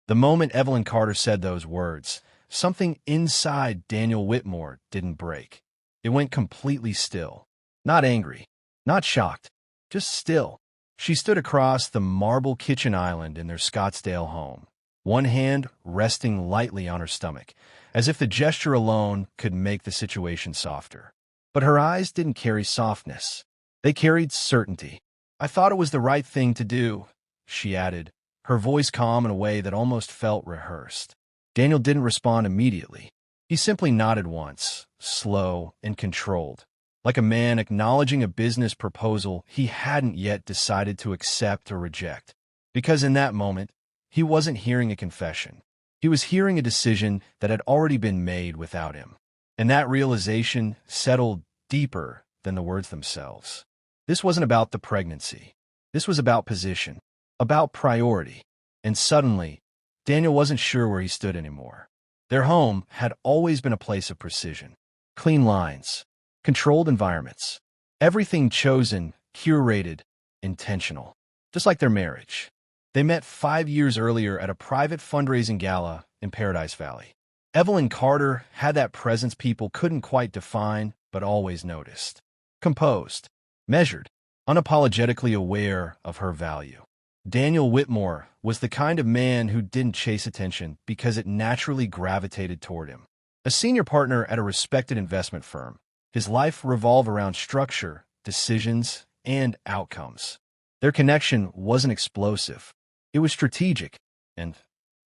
The moment Evelyn Carter said those words, something inside Daniel Whitmore didn't break. It went completely still. Not angry, not shocked, just still. She stood across the marble kitchen island in their Scottsdale home, one hand resting lightly on her stomach, as if the gesture alone could make the situation softer. But her eyes didn't carry softness. They carried certainty. "I thought it was the right thing to do," she added, her voice calm in a way that almost felt rehearsed. Daniel didn't respond immediately. He simply nodded once, slow and controlled, like a man acknowledging a business proposal he hadn't yet decided to accept or reject. Because in that moment, he wasn't hearing a confession. He was hearing a decision that had already been made without him. And that realization settled deeper than the words themselves. This wasn't about the pregnancy. This was about position, about priority. And suddenly, Daniel wasn't sure where he stood anymore. Their home had always been a place of precision. Clean lines, controlled environments, everything chosen, curated, intentional. Just like their marriage. They met 5 years earlier at a private fundraising gala in Paradise Valley. Evelyn Carter had that presence people couldn't quite define, but always noticed. Composed, measured, unapologetically aware of her value. Daniel Whitmore was the kind of man who didn't chase attention because it naturally gravitated toward him. A senior partner at a respected investment firm, his life revolved around structure, decisions, and outcomes. Their connection wasn't explosive. It was strategic, and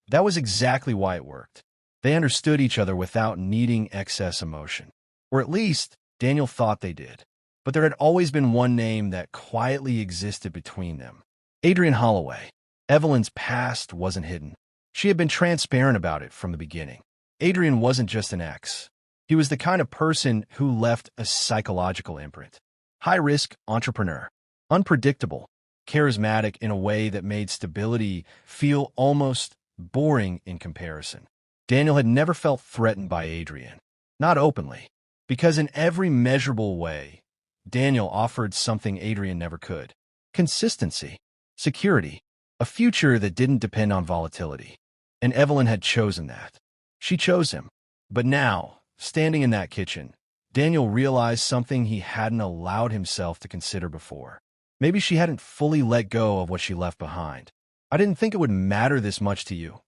that was exactly why it worked. They understood each other without needing excess emotion. Or at least, Daniel thought they did. But there had always been one name that quietly existed between them. Adrian Holloway. Evelyn's past wasn't hidden. She had been transparent about it from the beginning. Adrian wasn't just an ex. He was the kind of person who left a psychological imprint. High-risk entrepreneur. Unpredictable. Charismatic in a way that made stability feel almost boring in comparison. Daniel had never felt threatened by Adrian. Not openly. Because in every measurable way, Daniel offered something Adrian never could. Consistency. Security. A future that didn't depend on volatility. And Evelyn had chosen that. She chose him. But now, standing in that kitchen, Daniel realized something he hadn't allowed himself to consider before. Maybe she hadn't fully let go of what she left behind. "I didn't think it would matter this much to you,"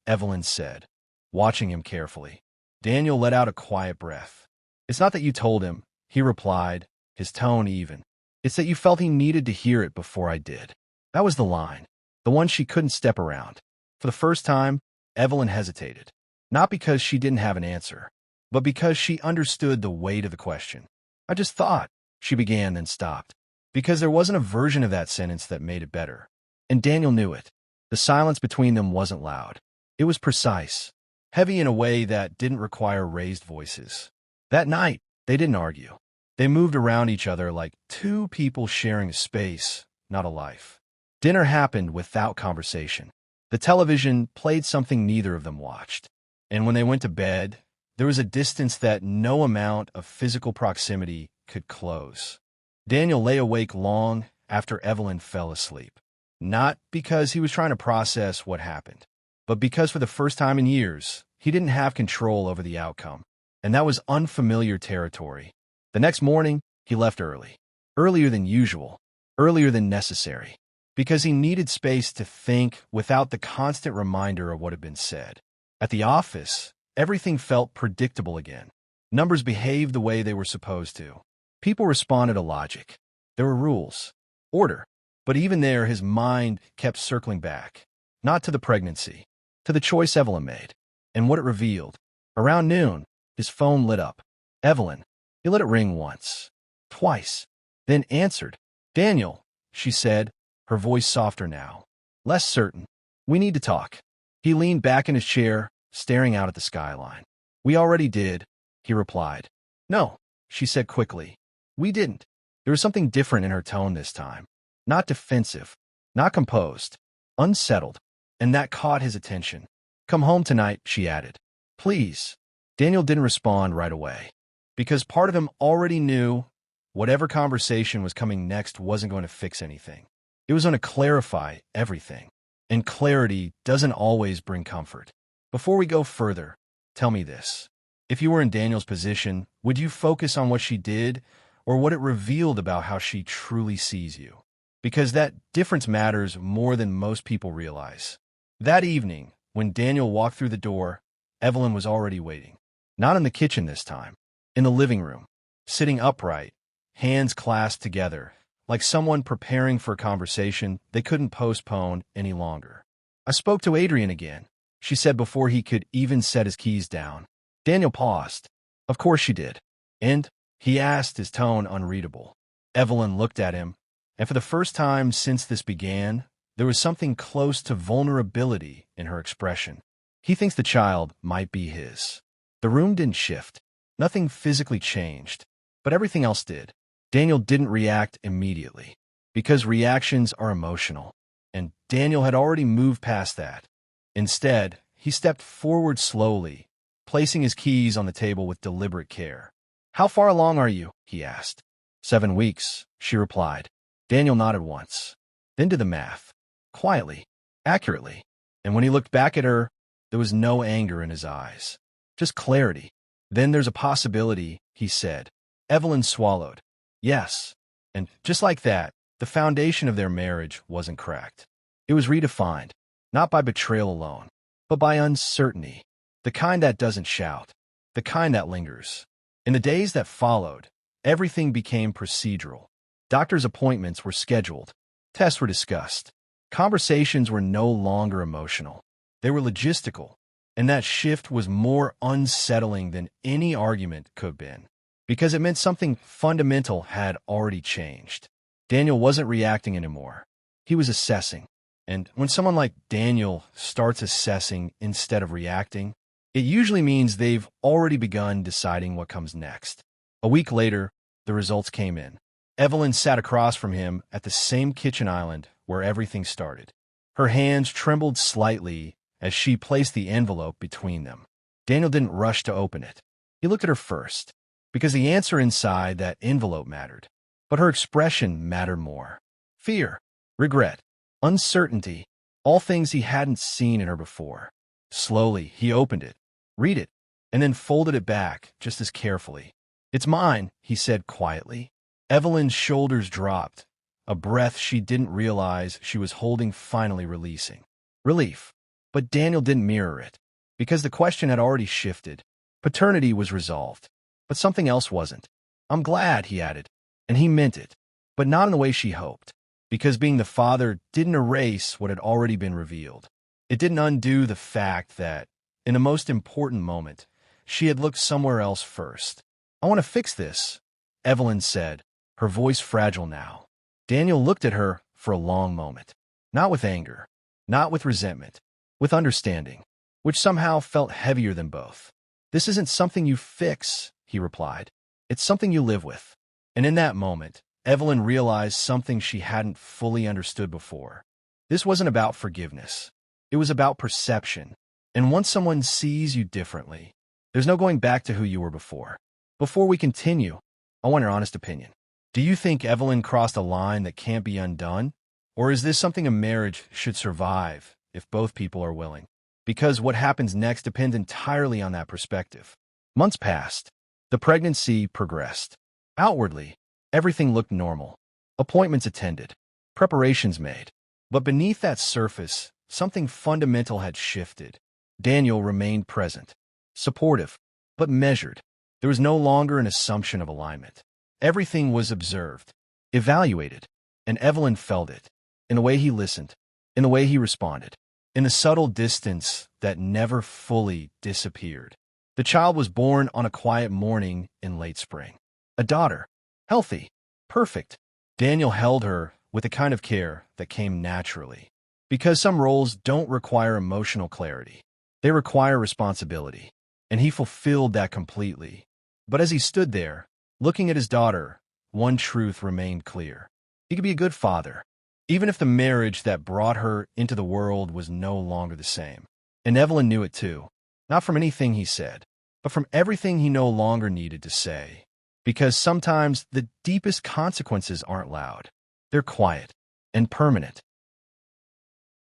Evelyn said, watching him carefully. Daniel let out a quiet breath. "It's not that you told him," he replied, his tone even. "It's that you felt he needed to hear it before I did." That was the line, the one she couldn't step around. For the first time, Evelyn hesitated. Not because she didn't have an answer, but because she understood the weight of the question. "I just thought," she began, then stopped. Because there wasn't a version of that sentence that made it better. And Daniel knew it. The silence between them wasn't loud. It was precise, heavy in a way that didn't require raised voices. That night, they didn't argue. They moved around each other like two people sharing a space, not a life. Dinner happened without conversation. The television played something neither of them watched. And when they went to bed, there was a distance that no amount of physical proximity could close. Daniel lay awake long after Evelyn fell asleep. Not because he was trying to process what happened, but because for the first time in years, he didn't have control over the outcome. And that was unfamiliar territory. The next morning, he left early. Earlier than usual. Earlier than necessary. Because he needed space to think without the constant reminder of what had been said. At the office, everything felt predictable again. Numbers behaved the way they were supposed to. People responded to logic. There were rules. Order. But even there, his mind kept circling back. Not to the pregnancy. To the choice Evelyn made. And what it revealed. Around noon, his phone lit up. Evelyn. He let it ring once. Twice. Then answered. "Daniel," she said, her voice softer now. Less certain. "We need to talk." He leaned back in his chair, staring out at the skyline. "We already did," he replied. "No," she said quickly. "We didn't." There was something different in her tone this time. Not defensive. Not composed. Unsettled. And that caught his attention. "Come home tonight," she added. "Please." Daniel didn't respond right away. Because part of him already knew whatever conversation was coming next wasn't going to fix anything. It was going to clarify everything. And clarity doesn't always bring comfort. Before we go further, tell me this. If you were in Daniel's position, would you focus on what she did or what it revealed about how she truly sees you? Because that difference matters more than most people realize. That evening, when Daniel walked through the door, Evelyn was already waiting. Not in the kitchen this time. In the living room, sitting upright, hands clasped together, like someone preparing for a conversation they couldn't postpone any longer. "I spoke to Adrian again," she said before he could even set his keys down. Daniel paused. "Of course she did." "And?" he asked, his tone unreadable. Evelyn looked at him, and for the first time since this began, there was something close to vulnerability in her expression. "He thinks the child might be his." The room didn't shift. Nothing physically changed, but everything else did. Daniel didn't react immediately, because reactions are emotional, and Daniel had already moved past that. Instead, he stepped forward slowly, placing his keys on the table with deliberate care. "How far along are you?" he asked. 7 weeks, she replied. Daniel nodded once, then did the math, quietly, accurately, and when he looked back at her, there was no anger in his eyes, just clarity. "Then there's a possibility," he said. Evelyn swallowed. "Yes." And just like that, the foundation of their marriage wasn't cracked. It was redefined, not by betrayal alone, but by uncertainty. The kind that doesn't shout, the kind that lingers. In the days that followed, everything became procedural. Doctor's appointments were scheduled. Tests were discussed. Conversations were no longer emotional. They were logistical, and that shift was more unsettling than any argument could have been, because it meant something fundamental had already changed. Daniel wasn't reacting anymore. He was assessing. And when someone like Daniel starts assessing instead of reacting, it usually means they've already begun deciding what comes next. A week later, the results came in. Evelyn sat across from him at the same kitchen island where everything started. Her hands trembled slightly as she placed the envelope between them. Daniel didn't rush to open it. He looked at her first, because the answer inside that envelope mattered. But her expression mattered more. Fear, regret, uncertainty, all things he hadn't seen in her before. Slowly, he opened it, read it, and then folded it back just as carefully. "It's mine," he said quietly. Evelyn's shoulders dropped, a breath she didn't realize she was holding finally releasing. Relief. But Daniel didn't mirror it, because the question had already shifted. Paternity was resolved, but something else wasn't. "I'm glad," he added, and he meant it, but not in the way she hoped, because being the father didn't erase what had already been revealed. It didn't undo the fact that, in the most important moment, she had looked somewhere else first. "I want to fix this," Evelyn said, her voice fragile now. Daniel looked at her for a long moment, not with anger, not with resentment, with understanding, which somehow felt heavier than both. "This isn't something you fix," he replied. "It's something you live with." And in that moment, Evelyn realized something she hadn't fully understood before. This wasn't about forgiveness. It was about perception. And once someone sees you differently, there's no going back to who you were before. Before we continue, I want your honest opinion. Do you think Evelyn crossed a line that can't be undone? Or is this something a marriage should survive if both people are willing? Because what happens next depends entirely on that perspective. Months passed. The pregnancy progressed. Outwardly, everything looked normal. Appointments attended. Preparations made. But beneath that surface, something fundamental had shifted. Daniel remained present, supportive, but measured. There was no longer an assumption of alignment. Everything was observed, evaluated, and Evelyn felt it, in the way he listened, in the way he responded, in the subtle distance that never fully disappeared. The child was born on a quiet morning in late spring. A daughter, healthy, perfect. Daniel held her with a kind of care that came naturally. Because some roles don't require emotional clarity. They require responsibility. And he fulfilled that completely. But as he stood there, looking at his daughter, one truth remained clear. He could be a good father, even if the marriage that brought her into the world was no longer the same. And Evelyn knew it too, not from anything he said, but from everything he no longer needed to say. Because sometimes the deepest consequences aren't loud. They're quiet and permanent.